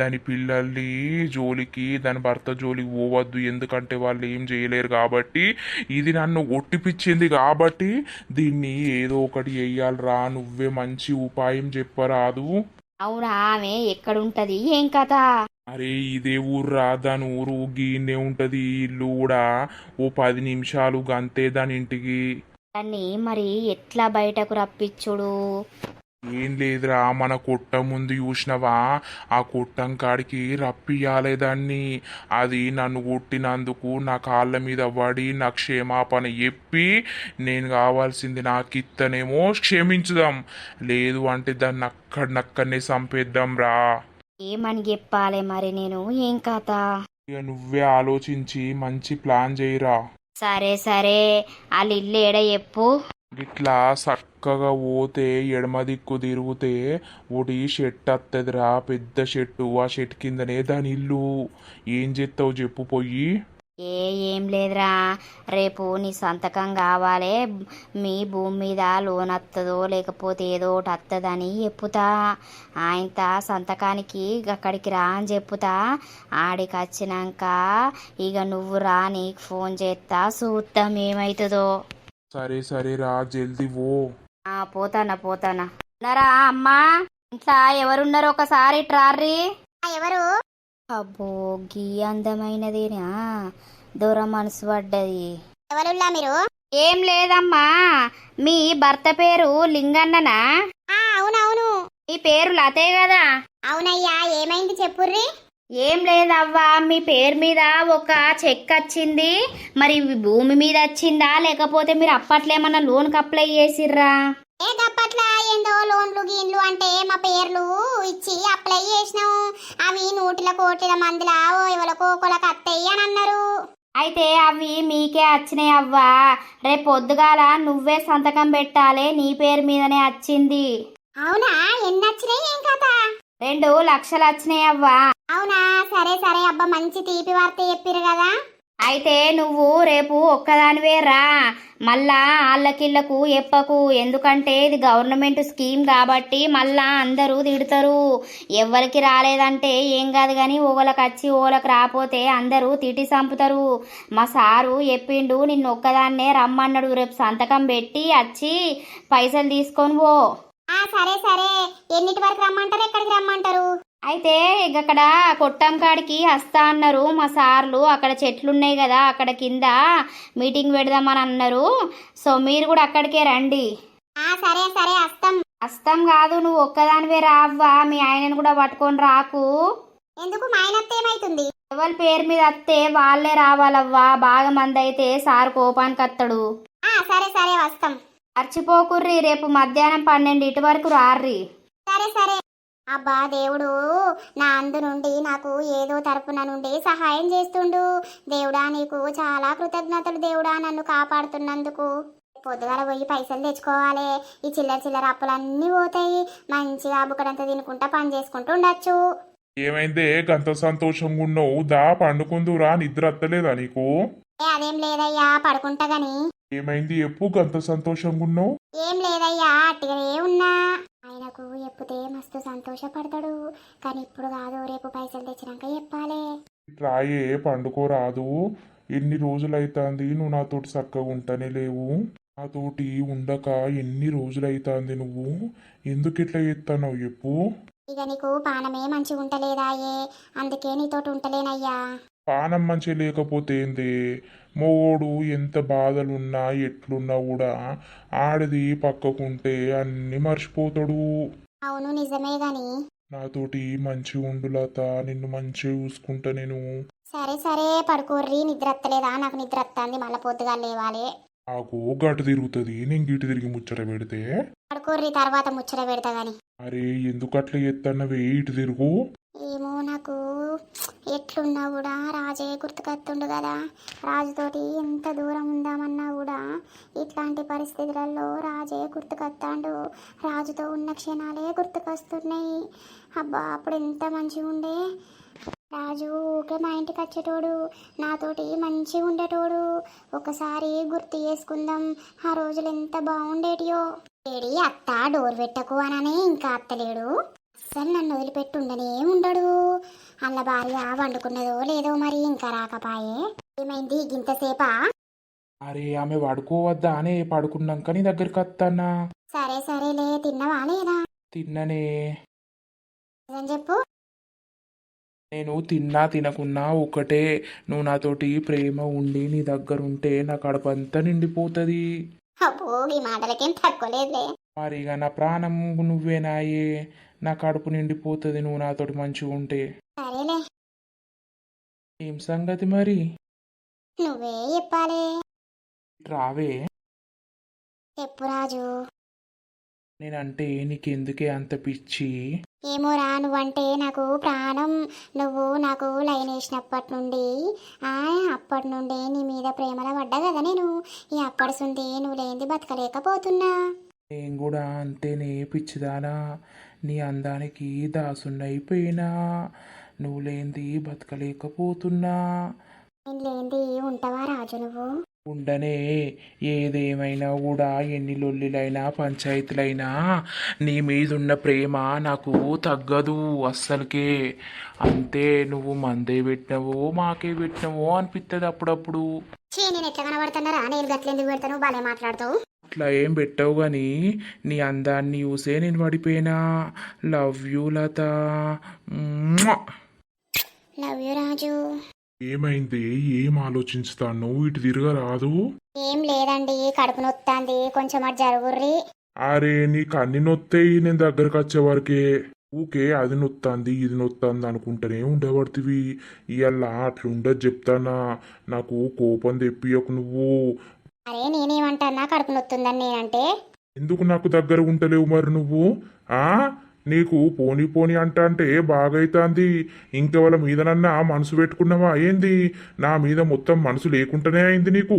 దాని పిల్లల్ని జోలికి దాని భర్త జోలికి పోవద్దు, ఎందుకంటే వాళ్ళు ఏం చేయలేరు కాబట్టి. ఇది నన్ను ఒట్టిపిచ్చింది కాబట్టి దీన్ని ఏదో ఒకటి వెయ్యాలరా. నువ్వే మంచి ఉపాయం చెప్పరాదు? అవునా? ఆమె ఎక్కడుంటది ఏం కథ? అరే ఇదే ఊర్రా, దాని ఊరు గీనే ఉంటది. ఇల్లు కూడా ఓ 10 నిమిషాలు గంతే దాని ఇంటికి. దాన్ని మరి ఎట్లా బయటకు రప్పించుడు? ఏం లేదురా, మన కొట్ట ముందు చూసినవా, ఆ కొట్టం కాడికి రప్పియాలే దాన్ని. అది నన్ను కొట్టినందుకు నా కాళ్ళ మీద పడి నా క్షమాపణ చెప్పి నేను కావాల్సింది నాకు ఇత్తనేమో క్షమించుదాం, లేదు అంటే దాన్ని అక్కడనక్కడనే చంపేద్దాం రా. ఏమని చెప్పాలి మరి నేను, ఏం కథ? ఇక నువ్వే ఆలోచించి మంచి ప్లాన్ చేయిరా. సరే సరే, వాళ్ళ ఇల్లు ఏడ చెప్పు. ఇట్లా చక్కగా పోతే ఎడమ దిక్కు తిరిగితే ఒకటి షెట్ వస్తుందిరా, పెద్ద షెట్టు. ఆ షెట్ కిందనే దాని ఇల్లు. ఏం చేస్తావు చెప్పు పోయి. ఏం లేదురా, రేపు నీ సంతకం కావాలి. మీ భూమి మీద లోన్ వస్తుందో లేకపోతే ఏదో ఒకటి వస్తుందని చెప్పుతా. ఆయనత సంతకానికి అక్కడికి రా అని చెప్పుతా. ఆడికి వచ్చినాక ఇక నువ్వు రా, నీకు ఫోన్ చేస్తా, చూద్దాం ఏమవుతుందో. సరే సరే రా, జల్దీ పో. పోతానా పోతానా. ఉన్నారా అమ్మా? ఇంట్లో ఎవరున్నారో ఒకసారి ట్రారీ. ఎవరు? అబ్బో, గీ అందమైనదేనా, దూర మనసు పడ్డది. ఎవరుల్లా మీరు? ఏం లేదమ్మా, మీ భర్త పేరు లింగన్ననా? అవునవును. మీ పేరు లతే కదా? అవునయ్యా, ఏమైంది చెప్పుర్రి. ఏం లేదవ్వా, మీ పేరు మీద ఒక చెక్ వచ్చింది. మరి భూమి మీద వచ్చిందా లేకపోతే మీరు అప్పట్లో ఏమన్నా లోన్కి అప్లై చేసిర్రా? ఏ గప్పట్ల ఏందో లోన్లు గీన్లు అంటే మా పేర్లు ఇచ్చి అప్లై చేసినాం. అవి 100 మందిలా ఎవరికో ఒకరికి అత్తయ్య అని అన్నారు. అయితే అవి మీకే వచ్చినాయి అవ్వా. రేపు పొద్దుగాల నువ్వే సంతకం పెట్టాలి, నీ పేరు మీదనే వచ్చింది. అవునా? ఎన్ని వచ్చినాయి? ఏం కథ? 2 లక్షలు వచ్చినాయి అవ్వా. అవునా? సరే సరే అబ్బా, మంచి తీపి వార్త చెప్పిరు కదా. అయితే నువ్వు రేపు ఒక్కదానివే రా, మళ్ళా ఆళ్ళకిళ్ళకు ఎప్పకు. ఎందుకంటే ఇది గవర్నమెంట్ స్కీమ్ కాబట్టి మళ్ళా అందరూ తిడతారు. ఎవరికి రాలేదంటే ఏం కాదు కానీ ఓగలకు వచ్చి ఓగలకు రాపోతే అందరూ తిట్టి చంపుతారు. మా సారు చెప్పిండు, నిన్ను ఒక్కదాన్నే రమ్మన్నాడు. రేపు సంతకం పెట్టి వచ్చి పైసలు తీసుకొని పో. సరే సరే, ఎన్నిటి వరకు రమ్మంటారు? ఎక్కడికి రమ్మంటారు? అయితే అక్కడ కొట్టం కాడికి వస్తా అన్నారు మా సార్లు. అక్కడ చెట్లున్నాయి కదా, అక్కడ కింద మీటింగ్ పెడదామని అన్నారు. సో మీరు కూడా అక్కడికే రండి. సరే సరే వస్తాం కాదు, నువ్వు ఒక్కదానివే రావ్వా, మీ ఆయనను కూడా పట్టుకొని రాకు. ఎందుకు? మా ఆయన ఏమైతుంది? ఎవరి పేరు మీద వస్తే వాళ్ళే రావాలవ్వా. బాగా మంది అయితే సార్ కోపానికి వస్తాడు. సరే సరే వస్తాం. మర్చిపోకుర్రి, రేపు మధ్యాహ్నం 12 వరకు రార్రి. సరే సరే. అబ్బా దేవుడు నా అందు నుండి నాకు ఏదో తరపున నుండి సహాయం చేస్తుండు. దేవుడా నీకు చాలా కృతజ్ఞతలు దేవుడా, నన్ను కాపాడుతున్నందుకు. పొద్దుగాల పోయి పైసలు తెచ్చుకోవాలి. ఈ చిల్లర చిల్లర అప్పులన్నీ పోతాయి. మంచిగా బుక్కడంతా తినుకుంటా పని చేసుకుంటూ ఉండొచ్చు. ఏమైందే గంత సంతోషంగా ఉన్నావు? దా పండుకుందురా, నిద్ర అత్తలేదా నీకు? అదేం లేదయ్యా, పడుకుంటా గాని. ఏమైంది ఎప్పు గంత సంతోషంగా ఉన్నావు? ఏం లేదయ్యా, అట్టిగానే ఉన్నా. ఆయనకు ఎప్పితే మస్తు సంతోషపడతాడు. కానీ ఇప్పుడు కాదు, రేపు పైసలు తెచ్చినాక చెప్పాలి. రాయే పండుకోరాదు. ఎన్ని రోజులైతాంది నువ్వు నాతోటి చక్కగా ఉంటానే లేవు. నాతోటి ఉండక ఎన్ని రోజులైతాంది, నువ్వు ఎందుకు ఇట్లా చేస్తానో చెప్పు. ఇక నీకు పానమే మంచిగా ఉంటలేదాయే, అందుకే నీతోటి ఉంటలేనయ్యా. పానం మంచి లేకపోతే ఏంది? మొగోడు ఎంత బాధలున్నా ఎట్లున్నా కూడా ఆడది పక్కకుంటే అన్ని మర్చిపోతాడు. అవును నిజమే గాని. నాతోటి మంచి ఉండు లత, నిన్ను మంచిగా చూసుకుంటా నేను. సరే సరే పడుకోర్రి. నిద్ర అత్తలేదా? నాకు నిద్ర అత్తంది, మళ్ళా పొద్దుగా లేవాలి. నాకు గటు తిరుగుతుంది, నేను గిటు తిరిగి ముచ్చట పెడితే. పడుకోర్రి, తర్వాత ముచ్చట పెడతా గాని. అరే ఎందుకు అట్లా ఎత్తన్నవే, ఇటు తిరుగు. ఏమో నాకు ఎట్లున్నా కూడా రాజే గుర్తుకొస్తుండు కదా. రాజుతోటి ఎంత దూరం ఉందామన్నా కూడా ఇట్లాంటి పరిస్థితులలో రాజే గుర్తుకొస్తాడు. రాజుతో ఉన్న క్షణాలే గుర్తుకొస్తున్నాయి. అబ్బా అప్పుడు ఎంత మంచిగా ఉండే. రాజు ఊకే మా ఇంటికి వచ్చేటోడు, నాతోటి మంచిగా ఉండేటోడు. ఒకసారి గుర్తు చేసుకుందాం, ఆ రోజులు ఎంత బాగుండేటియో. ఏడి అత్త డోర్ పెట్టకు అననే ఇంకా అత్తలేడు. అస్సలు నన్ను వదిలిపెట్టుండనే ఉండడు. అల్ల భార్య వండుకున్నదో లేదో మరి, ఇంకా రాకపాయే. ఏమైంది గింతసేపా? అరే ఆమె పడుకోవద్దా అనే, పడుకున్నాక నీ దగ్గరికి వస్తానా. సరే సరేలే, తిన్నవా లేదా? తిన్ననే. నిజం చెప్పు. నేను తిన్నా తినకున్నా ఒకటే, నువ్వు నాతోటి ప్రేమ ఉండి నీ దగ్గర ఉంటే నా కడుపంతా నిండిపోతుంది. అబ్బో ఈ మాటలకేం తక్కువలేదులే. మరి ఇక నా ప్రాణం నువ్వేనాయే, నా కడుపు నిండిపోతుంది నువ్వు నాతోటి మంచిగా ఉంటే. సరేలే, ఏం సంగతి మరి? నువ్వే చెప్పాలి. రావే. చెప్పు రాజు. నేనంటే నీకెందుకే అంత పిచ్చి? ఏమోరా, నువ్వంటే నాకు ప్రాణం. నువ్వు నాకు లైన్ వేసినప్పటి నుండి అప్పటి నుండి నీ మీద ప్రేమలో పడ్డా కదా నేను. ఈ అప్పటి సుంది నువ్వు లేనిది బతకలేకపోతున్నా. నేను కూడా అంతేనే పిచ్చిదానా, నీ అందానికి దాసున్నైపోయినా, నువ్వు లేనిది బతకలేకపోతున్నా. నేను లేనిది ఉంటావా రాజు నువ్వు? ఉండనే. ఏదేమైనా కూడా ఎన్ని లొల్లిలైనా పంచాయతీలైనా నీ మీదున్న ప్రేమ నాకు తగ్గదు అస్సలకే. అంతే, నువ్వు మందే పెట్టినవో మాకే పెట్టినవో అనిపిస్తుంది అప్పుడప్పుడు. నేను ఎట్లా కనబడుతున్నారా? నేను గట్లెందుకు పెడతాను? బాగా మాట్లాడతావు. అట్లా ఏం పెట్టావు కానీ నీ అందాన్ని చూసే నేను పడిపోయినా. Love you Latha. Love you Raju. ఏమైంది? ఏం ఆలోచిస్తాను? ఇటు తిరగరాదు. ఏం లేదండి, కడుపు నొత్తాంది, కొంచెం అటు జరుగుర్రి. అరే నీకు అన్ని నొత్తాయి నేను దగ్గరకు వచ్చే వరకే. ఊకే అది నొత్తాంది ఇది నొత్తాంది అనుకుంటూనే ఉండబడుతుంది. ఇవాళ అట్లుండదు చెప్తానా. నాకు కోపం తెప్పియకు నువ్వు. అరే నేనేమంటానా కడుపు నొత్తుందని నేనంటే? ఎందుకు నాకు దగ్గర ఉంటలేవు మరి నువ్వు? ఆ నీకు పోని పోని అంటే బాగైతాంది. ఇంకెవల మీదనన్నా మనసు పెట్టుకున్నావా ఏంది? నా మీద మొత్తం మనసు లేకుండానే అయింది నీకు.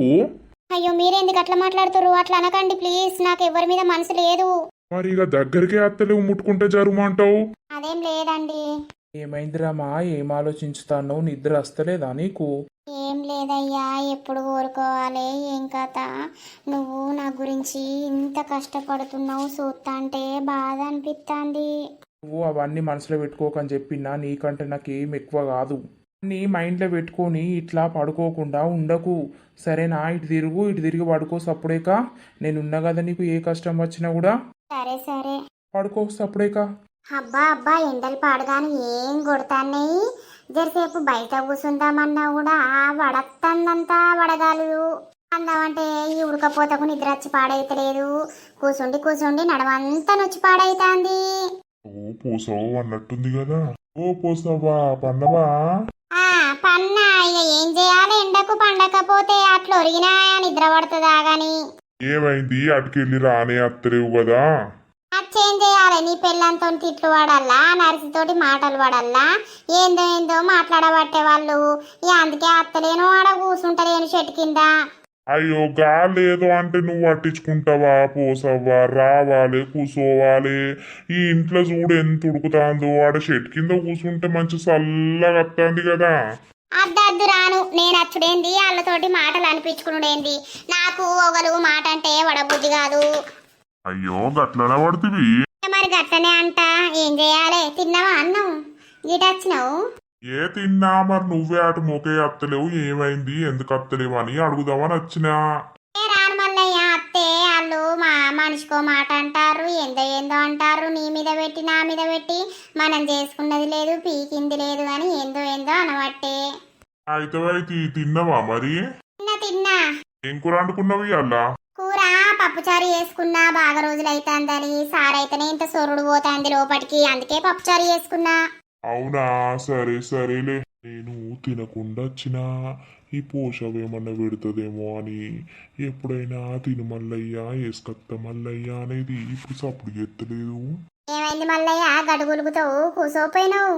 అయ్యో మీరెందుకు అట్లా మాట్లాడుతారు? అట్లా అనకండి ప్లీజ్, నాకు ఎవరి మీద మనసు లేదు. మరి ఇక దగ్గరికే అత్తలేవు, ముట్టుకుంటే జరుమంటావు. అదేం లేదండి. ఏమైందిరామా? ఏం ఆలోచించుతాను? నిద్ర వస్తలేదా నీకు? ఏం లేదయ్యా, ఎప్పుడు కోరుకోవాలి ఏం కథ? నువ్వు నా గురించి ఇంత కష్టపడుతున్నావు చూస్తా అంటే బాధ అనిపిస్తుంది. నువ్వు అవన్నీ మనసులో పెట్టుకోకని చెప్పినా నీకంటే నాకేం ఎక్కువ కాదు. నీ మైండ్లో పెట్టుకొని ఇట్లా పడుకోకుండా ఉండకు సరేనా? ఇటు తిరిగి పడుకో సప్పుడేక. నేనున్నా కదా నీకు, ఏ కష్టం వచ్చినా కూడా. సరే సరే పడుకో సప్పుడేక. అబ్బా అబ్బా, ఎండలు పాడగాని ఏం కొడతాన్నాయి. జరసేపు బయట కూర్చుందామన్నా కూడా వడత్తందంతా వడగాలు. అందామంటే ఈ ఉడకపోతకు నిద్ర వచ్చి పాడైతలేదు. కూసుండి నడవంతా నొచ్చి పాడైతాంది. ఓ పోసావు అన్నట్టుంది కదా. ఓ పోసావా పన్నవా? పన్నా, ఇక ఏం చేయాలి? ఎండకు పండకపోతే అట్లా ఒరిగినా నిద్ర పడుతుందా గాని? ఏమైంది? అటుకెళ్ళి రానే అత్తలేవు కదా. అచ్చేం చేయాలి? నీ పెళ్ళంతో తిట్లు పడల్లా, నరిసితోటి మాటలు పడల్లా, ఏందో మాట్లాడబట్టే వాళ్ళు. ఇక అందుకే అత్తలేను, ఆడ కూసుంటలేను చెట్టు కింద. అయ్యో గాలేదో అంటే నువ్వు పట్టించుకుంటావా? పోసవ్వా, రావాలి కూసోవాలి. ఈ ఇంట్లో చూడు ఎంత ఉడుకుతాందో. ఆడ చెట్టు కింద కూసుంటే మంచి చల్లగా వస్తుంది కదా. అద్దద్దు రాను, నేను అచ్చుడేంది వాళ్ళతోటి మాటలు అనిపించుకునుడేంది? నాకు ఒకరు మాట అంటే వడబుద్ధి కాదు. అయ్యో గట్లనే పడుతుంది. మరి గట్టనే అంట. ఏం చేయాలి? తిన్నావా అన్నం? గిటొచ్చినావు? ఏ తిన్నా మరి నువ్వే అటు మొకే అత్తలేవు. ఏమైంది? ఎందుకు అత్తలేవు అని అడుగుదామని వచ్చినా. రాను మల్లయ్య, అత్తే వాళ్ళు మా మనిషికో మాట అంటారు, ఏందో అంటారు. నీ మీద పెట్టి నా మీద పెట్టి మనం చేసుకున్నది లేదు, పీకింది లేదు అని ఏందో అనబట్టే. అయితే తిన్నావా మరి? తిన్నా. ఏం కూర వండుకున్నావు ఇవాళ? కూర పప్పుచారు చేసుకున్నా, బాగా రోజులు అవుతుందని. సారైతేనే ఇంత సొరుడు పోతాంది లోపటికి, అందుకే పప్పుచారు చేసుకున్నా. అవునా, సరేలే. నేను తినకుండా వచ్చినా ఈ పోషవేమన్నా పెడుతుందేమో అని. ఎప్పుడైనా తిను మల్లయ్య, వేసుకత్త మల్లయ్య అనేది ఇప్పుడు సప్పుడు ఎత్తలేదు. ఏమైంది మల్లయ్య? గడుగులుగుతావు, కూసోపోయినావు?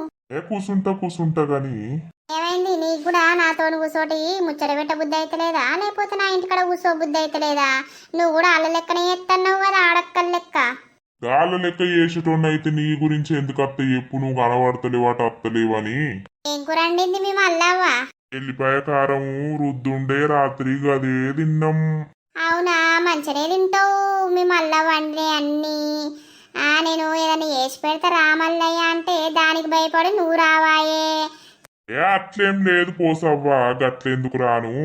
కూసుంటా గాని. ఏమైంది? నీకు కూడా నాతో కూసోటి ముచ్చట పెట్ట బుద్ధి అయితలేదా? లేకపోతే నా ఇంటికాడ కూసో బుద్ధి అయితలేదా? నువ్వు కూడా అల్ల లెక్కనే ఎత్తన్నావు కదా, ఆడక్కల లెక్క. గాళ్ళ లెక్క చేసేటోన్నైతే నీ గురించి ఎందుకు అత్త చెప్పు. నువ్వు కనబడతలేవు అటు అత్తలేవని. ఏం కూర వండింది మీ మల్లవ్వ? ఎల్లిపాయ కారం రుద్దుండే రాత్రి గదే తిన్నాం. అవునా, మంచినే తింటావు. మీ మల్లవ్వ వండి అన్ని. నేను ఏదైనా చేసి పెడతా రా మల్లయ్య అంటే దానికి భయపడి నువ్వు రావాయే. అట్లేం లేదు పోసవ్వా, గట్లెందుకు రాను.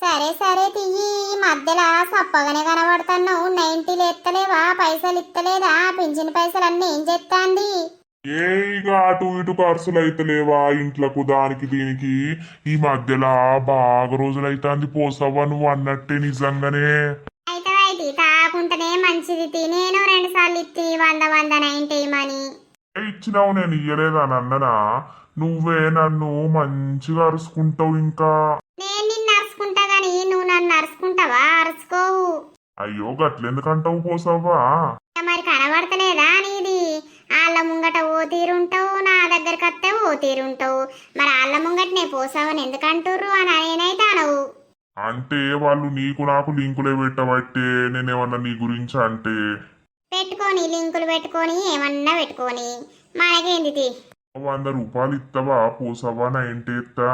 సరే తియ్యి. ఈ మధ్యలో సప్పగానే కనబడుతున్నావు. 90 ఎత్తలేవా? పైసలు ఇత్తలేదా? పింఛన్ పైసలు అన్నీ ఏం చేస్తాంది? ఇక అటు ఇటు ఖర్చులు అయితలేవా ఇంట్లకు దానికి దీనికి. ఈ మధ్యలో బాగా రోజులైతాంది పోసవ్వా, నువ్వు అన్నట్టే నిజంగానే. అయితే తాకుంటేనే మంచిది. నేను 2 రూపాయలు ఇచ్చి 100 మని ఇచ్చినావు, నేను ఇయ్యలేదా అన్ననా? నువ్వే నన్ను మంచిగా అరుచుకుంటావు ఇంకా. నేను నిన్ను అరుచుకుంటా గాని నువ్వు నన్ను అరుచుకుంటావా? అరుచుకోవు. అయ్యో గట్లెందుకంటావు పోసవ్వా? మరి కనబడతలేదా నీది? వాళ్ళ ముంగట ఓ తీరుంటావు, నా దగ్గరికి వస్తే ఓ తీరుంటావు. మరి వాళ్ళ ముంగటనే పోసావని ఎందుకంటుర్రు అని నేనైతే అనవు. అంటే వాళ్ళు నీకు నాకు లింకులే పెట్టబట్టే నేనేమన్నా నీ గురించి అంటే. పెట్టుకొని లింకులు పెట్టుకొని ఏమన్నా పెట్టుకొని మనకేంది? 100 రూపాయలు ఇస్తావా పోసవ్వా? నా ఏంటేస్తా?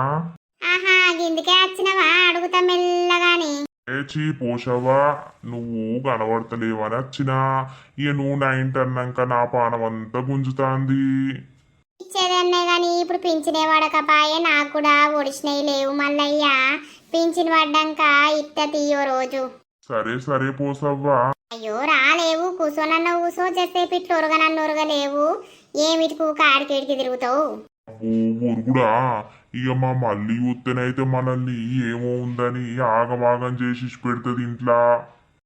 ఆహా గిందికే వచ్చినవా? అడుగుతా మెల్లగాని. చీ పోషవా, నువ్వు కనబడతలేవని వచ్చినా. ఇక నువ్వు నా ఇంటి అన్నాక నా పానం అంతా గుంజుతాంది. ఇచ్చేదన్నే గాని ఇప్పుడు పింఛనే పడకపాయే, నాకు కూడా ఒడిచినవి లేవు. మల్లయ్య పింఛన్ పడ్డాక ఇత్త తీయో రోజు. సరే సరే పోసవ్వా. అయ్యో రాలేవు, కూసోనన్న కూసో, చేసేపు ఇట్లు ఒరగనన్న ఒరగలేవు. ఏమిటికు కాడికేడికి తిరుగుతావు? ఊరుగుడా ఇక మా మళ్ళీ ఉత్తనైతే మనల్ని ఏమో ఉందని ఆగమాగం చేసి పెడుతుంది ఇంట్లో.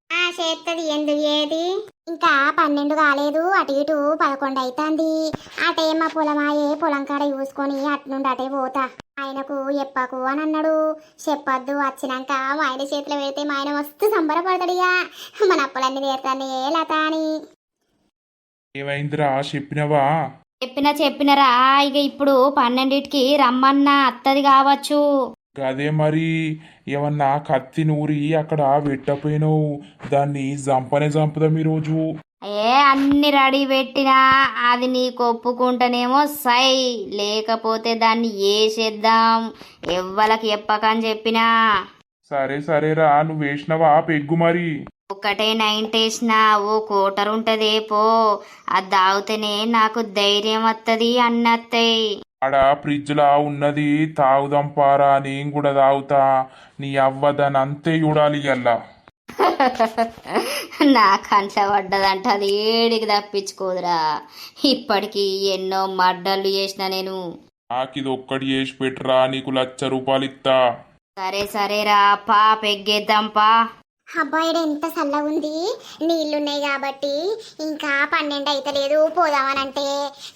ఆ చేత్తది ఎందుకు ఏది? ఇంకా 12 కాలేదు, అటు ఇటు 11 అవుతుంది. అటేమో పొలమాయే, పొలం కాడ చూసుకొని అట్నుండి అటే పోతా. ఆయనకు చెప్పకు అని అన్నాడు. చెప్పొద్దు, వచ్చినాక మా ఆయన చేతిలో పెడితే మా ఆయన మస్తు సంబరపడతాడిగా. మన అప్పులన్నీ తీరుతానే లత అని. ఏమైందిరా చెప్పినవా? చెప్పినరా ఇక ఇప్పుడు 12కి రమ్మన్నా అత్తది కావచ్చు. అదే మరి ఏమన్నా కత్తి నూరి అక్కడ పెట్టపోయినావు, దాన్ని చంపుదాం ఈరోజు. అన్ని రెడీ పెట్టినా అది నీకు ఒప్పుకుంటేనేమో సై, లేకపోతే దాన్ని వేసేద్దాం, ఎవ్వలకి చెప్పకని చెప్పినా. సరేరా నువ్వు వేసినవా పెగ్గు మరి? ఒక్కటే 9 వేసినా ఓ కోటర్ ఉంటదే పో, అది తాగితేనే నాకు ధైర్యం వస్తుంది అన్నత్తయ్య. ఆడ ఫ్రిడ్జ్ లా ఉన్నది, తాగుదాం పారా, నేను కూడా తాగుతా. నీ అవ్వ దాన్ని అంతే చూడాలి అల్లా. నా కంట్లో పడ్డదంట, అది ఏడికి తప్పించుకోదురా. ఇప్పటికి ఎన్నో మడ్డలు చేసిన నేను. నాకు ఇది ఒక్కటి చేసి పెట్టురా, నీకు 1,00,000 రూపాయలు ఇస్తా. సరేరా పా, పెగ్గేద్దాం పా. అబ్బాయిడు ఎంత చల్లగా ఉంది, నీళ్లున్నాయి కాబట్టి. ఇంకా 12 అయితలేదు, పోదామనంటే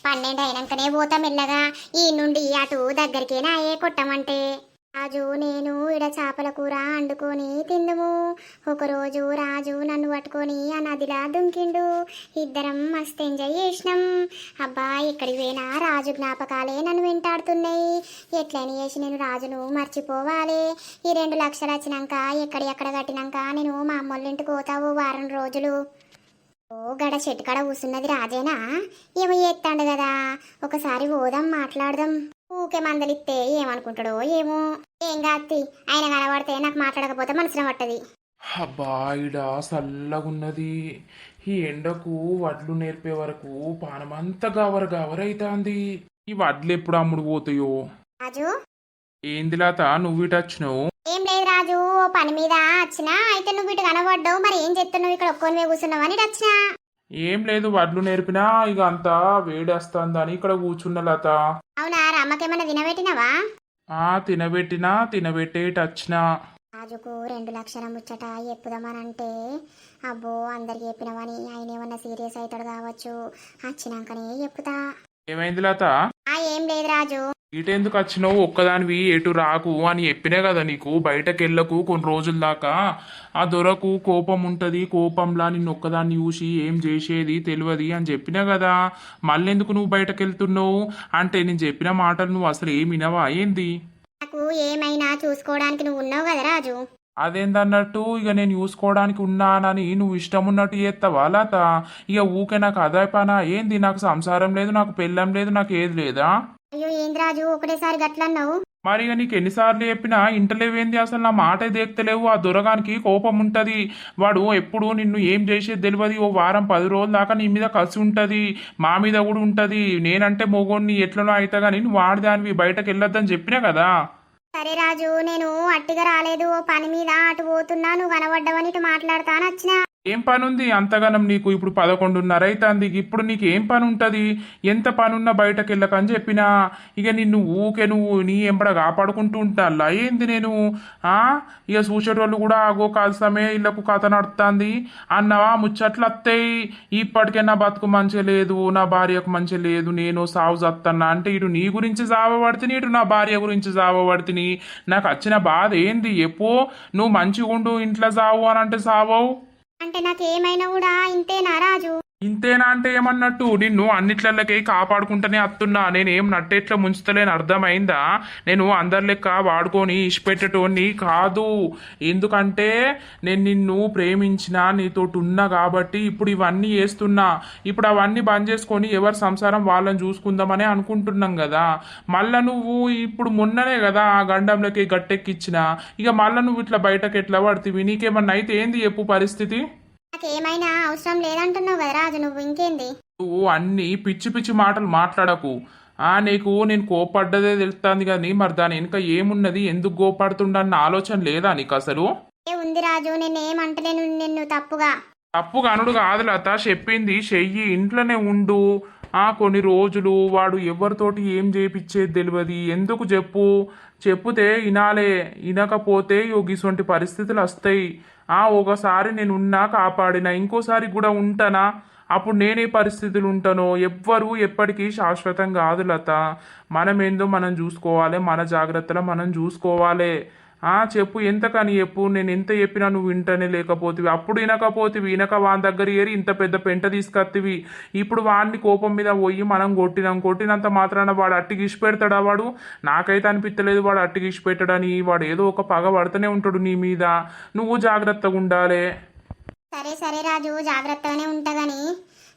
12 అయినాకనే పోతా మెల్లగా. ఈ నుండి అటు దగ్గరికేనా ఏ కొట్టమంటే. రాజు నేను ఇడ చేపల కూర వండుకొని తిందుము. ఒకరోజు రాజు నన్ను పట్టుకొని ఆ నదిలా దుంకిండు. ఇద్దరం మస్తు ఎంజాయ్ చేసినాం. అబ్బా ఎక్కడికి పోయినా రాజు జ్ఞాపకాలే నన్ను వెంటాడుతున్నాయి. ఎట్లయినా చేసి నేను రాజును మర్చిపోవాలి. ఈ 2 లక్షలు వచ్చినాక ఎక్కడ కట్టినాక నేను మా అమ్మోళ్ళ ఇంటికి పోతావు వారం రోజులు. ఓ గడ చెట్టు కాడ కూసున్నది రాజేనా? ఏమో చేస్తాడు కదా, ఒకసారి పోదాం మాట్లాడదాం. ఊకే మందలిస్తే ఏమనుకుంటాడో ఏమో. ఏం కాత్తి, ఆయన కనబడితే నాకు మాట్లాడకపోతే మనసున పట్టది. అబ్బా ఇడ చల్లగున్నది. ఈ ఎండకు వడ్లు నేర్పే వరకు పానమంతా గవరైతాంది. ఈ వడ్లు ఎప్పుడు అమ్ముడు పోతాయో? రాజు ఏంది లత నువ్వు ఇటు వచ్చినావు? ఏం లేదు రాజు, ఓ పని మీద వచ్చినా. అయితే నువ్వు ఇటు కనబడ్డావు, మరి ఏం చెప్తున్నావు ఇక్కడ ఒక్కొని కూర్చున్నావు అని వచ్చినా. ఏం లేదు, వడ్లు నేర్పినా ఇక అంతా వేడేస్తుందని ఇక్కడ కూర్చున్న లత. అవునా, రమ్మకేమన్నా తినబెట్టినవా? తినబెట్టేటి వచ్చిన. రాజుకు 2 లక్షల ముచ్చట చెప్పుదామనంటే అబ్బో అందరికి చెప్పినవని ఆయన ఏమన్నా సీరియస్ అవుతాడు కావచ్చు. వచ్చినాకనే చెప్పుతా. ఏమైంది లత? ఏం లేదు రాజు. ఇటెందుకు వచ్చినావు? ఒక్కదానివి ఎటు రాకు అని చెప్పినే కదా నీకు. బయటకెళ్ళకు కొన్ని రోజుల దాకా. ఆ దొరకు కోపం ఉంటది, కోపంలా నిన్ను ఒక్కదాన్ని చూసి ఏం చేసేది తెలియదు అని చెప్పినా కదా. మళ్ళెందుకు నువ్వు బయటకెళ్తున్నావు? అంటే నేను చెప్పిన మాటలు నువ్వు అసలు ఏమి వినవా ఏంది? నాకు ఏమైనా చూసుకోవడానికి నువ్వు ఉన్నావు కదా రాజు. అదేందన్నట్టు ఇక నేను చూసుకోవడానికి ఉన్నానని నువ్వు ఇష్టం ఉన్నట్టు చేస్తావా లత? ఇక ఊకే నాకు అదే పనా ఏంది? నాకు సంసారం లేదు, నాకు పెళ్ళం లేదు, నాకు ఏది లేదా? అయ్యో ఏంది రాజు ఒకటేసారి గట్లన్నావు? మరి ఇక నీకు ఎన్నిసార్లు చెప్పినా ఇంటలేవేంది? అసలు నా మాటే దేక్తలేవు. ఆ దొరగానికి కోపం ఉంటది. వాడు ఎప్పుడు నిన్ను ఏం చేసేది తెలియదు. ఓ వారం 10 రోజుల దాకా నీ మీద కలిసి ఉంటది, మా మీద కూడా ఉంటది. నేనంటే మొగోడిని ఎట్లనో అయితే గానీ నువ్వు వాడిదానివి, బయటకు వెళ్ళొద్దని చెప్పినా కదా. సరే రాజు, నేను అట్టిగా రాలేదు, ఓ పని మీద అటు పోతున్నా, నువ్వు కనబడ్డావని ఇటు మాట్లాడతాను వచ్చిన. ఏం పని ఉంది అంతగానం నీకు? ఇప్పుడు 11:30 అవుతుంది. ఇప్పుడు నీకు ఏం పని ఉంటుంది? ఎంత పని ఉన్నా బయటకు వెళ్ళకని చెప్పినా. ఇక నిన్ను ఊకే నువ్వు నీ ఎంబడ కాపాడుకుంటూ ఉంటాలా ఏంది నేను? ఆ ఇక చూసేటోళ్ళు కూడా ఆగో కాల్సమే ఇళ్ళకు కథ నడుస్తుంది అన్నవా ముచ్చట్లు వస్తాయి. ఇప్పటికే నా బతుకు మంచిగా లేదు, నా భార్యకు మంచిగా లేదు, నేను సాగు చత్తన్నా అంటే ఇటు నీ గురించి సావబడితిని, ఇటు నా భార్య గురించి సావబడితిని. నాకు వచ్చిన బాధ ఏంది ఎప్పో? నువ్వు మంచిగా ఉండు ఇంట్లో సావు అని అంటే సావవు. అంటే నాకేమైనా కూడా ఇంతేనా రాజు? ఇంతేనా అంటే ఏమన్నట్టు? నిన్ను అన్నిట్లకి కాపాడుకుంటూనే వస్తున్నా. నేనేం నట్టేట్లో ముంచుతలేని అర్థమైందా? నేను అందరి లెక్క వాడుకొని ఇష్టపెట్టేటోని కాదు. ఎందుకంటే నేను నిన్ను ప్రేమించిన నీతోటి ఉన్నా కాబట్టి ఇప్పుడు ఇవన్నీ చేస్తున్నా. ఇప్పుడు అవన్నీ బంద్ చేసుకొని ఎవరి సంసారం వాళ్ళని చూసుకుందామని అనుకుంటున్నాం కదా. మళ్ళా నువ్వు ఇప్పుడు మొన్ననే కదా ఆ గండంలోకి గట్టెక్కిచ్చిన. ఇక మళ్ళా నువ్వు ఇట్లా బయటకు ఎట్లా పడుతుంది? నీకేమన్నా అయితే ఏంది చెప్పు పరిస్థితి? నాకేమైనా అవసరం లేదంటున్నావు కదా రాజు, నువ్వు ఇంకేంది? నువ్వు అన్ని పిచ్చి పిచ్చి మాటలు మాట్లాడకు. నీకు నేను కోపడ్డదే తెలుస్తుంది కానీ మరి దాని వెనుక ఏమున్నది, ఎందుకు కోపడుతుండన్న ఆలోచన లేదా నీకు అసలు? ఉంది రాజు, నేనేమంటలేను నిన్ను తప్పుగా. తప్పు కనుడు కాదు లత, చెప్పింది చెయ్యి, ఇంట్లోనే ఉండు. కొన్ని రోజులు వాడు ఎవరితోటి ఏం చేపిచ్చేది తెలియదు. ఎందుకు చెప్పు? చెప్పుతే వినాలే, వినకపోతే గిసొంటి పరిస్థితులు వస్తాయి. ఒకసారి నేను ఉన్నా కాపాడినా, ఇంకోసారి కూడా ఉంటానా? అప్పుడు నేనే పరిస్థితులు ఉంటానో? ఎవ్వరు ఎప్పటికీ శాశ్వతం కాదు లత. మనం ఏందో మనం చూసుకోవాలి, మన జాగ్రత్తలో మనం చూసుకోవాలి. చెప్పు ఎంతకని చెప్పు. నేను ఎంత చెప్పినా నువ్వు వింటనే లేకపోతివి. అప్పుడు వినకపోతివి, వినక వాని దగ్గర ఏరి ఇంత పెద్ద పెంట తీసుకొత్తివి. ఇప్పుడు వాడిని కోపం మీద పోయి మనం కొట్టినంత మాత్రాన వాడు అట్టికి ఇష్టపెడతాడా? వాడు నాకైతే అనిపించలేదు వాడు అట్టికి ఇష్టపెట్టడని. వాడు ఏదో ఒక పగ పడుతూనే ఉంటాడు నీ మీద. నువ్వు జాగ్రత్తగా ఉండాలి. సరే సరే రాజు, జాగ్రత్తగానే ఉంటా గాని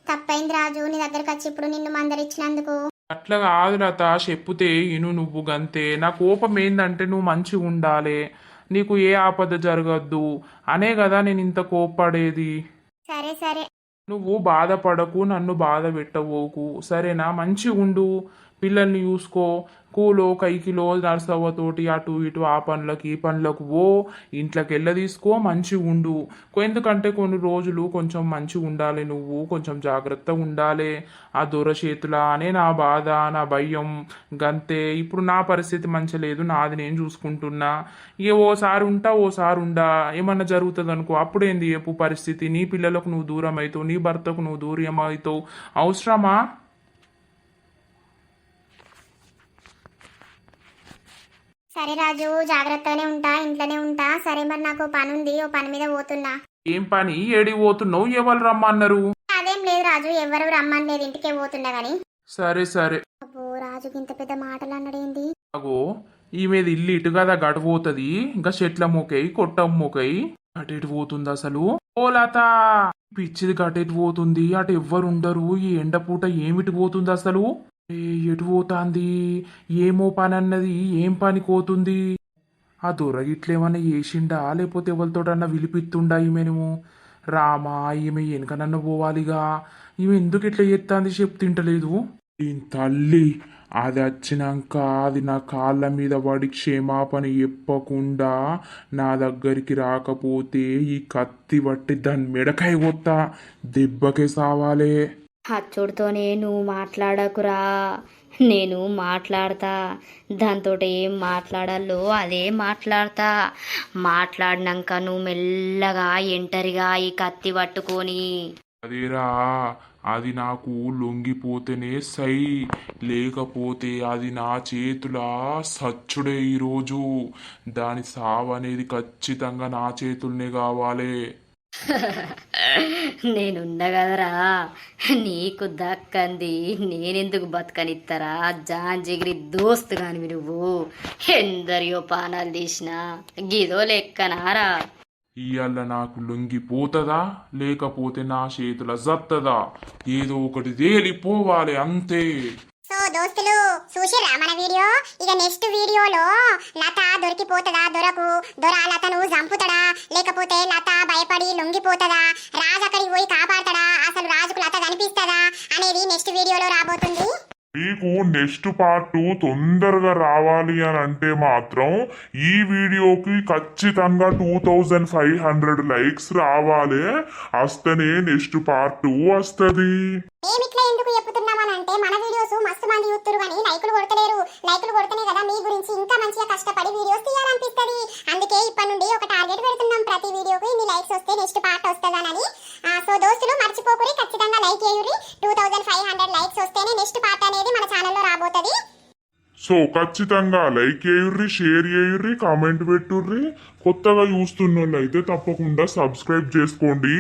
తప్పైంది రాజు నీ దగ్గరకు వచ్చి ఇప్పుడు నిన్ను మందరిచ్చినందుకు. అట్లా కాదు లత, చెప్పుతే ఇను నువ్వు గంతే. నా కోపం ఏందంటే నువ్వు మంచిగా ఉండాలి, నీకు ఏ ఆపద జరగద్దు అనే కదా నేను ఇంత కోప్పడేది. సరే సరే. నువ్వు బాధపడకు, నన్ను బాధ పెట్టబోకు, సరేనా? మంచిగా ఉండు, పిల్లల్ని చూసుకో, కూలో కైకిలో నర్సవ్వతోటి అటు ఇటు ఆ పనులకి ఈ పనులకు ఇంట్లోకి వెళ్ళ తీసుకో, మంచిగా ఉండు. ఎందుకంటే కొన్ని రోజులు కొంచెం మంచిగా ఉండాలి, నువ్వు కొంచెం జాగ్రత్తగా ఉండాలి. ఆ దొరచేతుల అనే నా బాధ, నా భయం గంతే. ఇప్పుడు నా పరిస్థితి మంచి లేదు, నాది నేను చూసుకుంటున్నా. ఇక ఓసారి ఉంటా ఓసారి ఉండా, ఏమన్నా జరుగుతుంది అనుకో, అప్పుడేంది చెప్పు పరిస్థితి? నీ పిల్లలకు నువ్వు దూరం అవుతావు, నీ భర్తకు నువ్వు దూరం అవుతావు. అవసరమా? సరే రాజు, జాగ్రత్తగానే ఉంటా, ఇంట్లోనే ఉంటా. సరే మరి నాకు పని ఉంది, ఓ పని మీద పోతున్నా. ఏం పని? ఏడికి పోతున్నావు? ఎవరు రమ్మన్నారు? అదేం లేదు రాజు, ఎవరు రమ్మని లేదు, ఇంటికే పోతున్నా గాని. సరే సరే. అబ్బో రాజుకి ఇంత పెద్ద మాటలు అన్నాడేంది? అగో ఈమెది ఇల్లు ఇటు కదా గటు పోతుంది, ఇంకా చెట్ల మొక్కయి కొట్టం మొక్కయి అటు పోతుంది అసలు. ఓ లత, పిచ్చిది గటెటు పోతుంది, అటు ఎవ్వరు ఉండరు. ఈ ఎండపూట ఏమిటి పోతుంది అసలు? ఎటు పోతాంది? ఏమో పని అన్నది, ఏం పని పోతుంది? ఆ దొర ఇట్లేమన్నా చేసిండా, లేకపోతే ఎవరితోటన్నా విలిపిత్తుండా ఈమెను? రామా, ఈమె వెనకనన్నా పోవాలిగా. ఈమె ఎందుకు ఇట్లా చేస్తాంది చెప్తింటలేదు. దీని తల్లి అది వచ్చినాక అది నా కాళ్ళ మీద పడి క్షమాపణ చెప్పకుండా నా దగ్గరికి రాకపోతే ఈ కత్తి పట్టి దాని మెడకాయ కొత్తా, దెబ్బకే సావాలే. అచ్చుడితోనే నువ్వు మాట్లాడకురా, నేను మాట్లాడతా. దాంతో ఏం మాట్లాడాలో అదే మాట్లాడతా. మాట్లాడినాక నువ్వు మెల్లగా ఎంటరిగా ఈ కత్తి పట్టుకొని. అదేరా, అది నాకు లొంగిపోతేనే సై, లేకపోతే అది నా చేతుల సచ్చుడే ఈరోజు. దాని సావు అనేది ఖచ్చితంగా నా చేతుల్నే కావాలి. నేనుండా కదరా, నీకు దక్కంది నేనెందుకు బతకనిస్తారా? జాన్ జిగిరి దోస్తు కానివి నువ్వు. ఎందరియో పానాలు తీసినా గిదో లెక్కనారా? ఇయ్యాల నాకు లొంగిపోతుందా, లేకపోతే నా చేతుల జత్తదా? ఏదో ఒకటి తేలిపోవాలి అంతే. సో దోస్తులు చూసిరా మన వీడియో? ఇక నెక్స్ట్ వీడియోలో లత దొరికిపోతుందా, దొర లతను చంపుతాడా, లేకపోతే లత భయపడి లొంగిపోతుందా, రాజు అక్కడికి పోయి కాపాడతాడా, అసలు రాజుకు లత కనిపిస్తుందా అనేది నెక్స్ట్ వీడియోలో రాబోతుంది. మీకు నెక్స్ట్ పార్ట్ తొందరగా రావాలి అని అంటే మాత్రం ఈ వీడియోకి ఖచ్చితంగా 2500 లైక్స్ రావాలి. వస్తేనే నెక్స్ట్ పార్ట్ వస్తుంది. మేము ఇట్లా ఎందుకు చెప్పుతున్నామనంటే మన వీడియోస్ మస్తు మంది చూస్తురు కానీ లైకులు కొడతలేరు. లైకులు కొడితేనే కదా మీ గురించి ఇంకా మంచిగా కష్టపడి వీడియోస్ తీయాలనిపిస్తుంది. అందుకే ఇప్పటి నుండి ఒక టార్గెట్ పెడుతున్నాం, ప్రతి వీడియోకి ఇన్ని లైక్స్ వస్తే నెక్స్ట్ పార్ట్ వస్తుందని. సో దోస్తులు మర్చిపోకురి, ఖచ్చితంగా లైక్ చేయుర్రి. 2500 లైక్స్ వస్తేనే నెక్స్ట్ పార్ట్ అనేది మన ఛానల్లో రాబోతుంది. సో ఖచ్చితంగా లైక్ చేయుర్రి, షేర్ చేయుర్రి, కామెంట్ పెట్టుర్రి. కొత్తగా చూస్తున్న వాళ్ళు అయితే తప్పకుండా సబ్స్క్రైబ్ చేసుకోండి.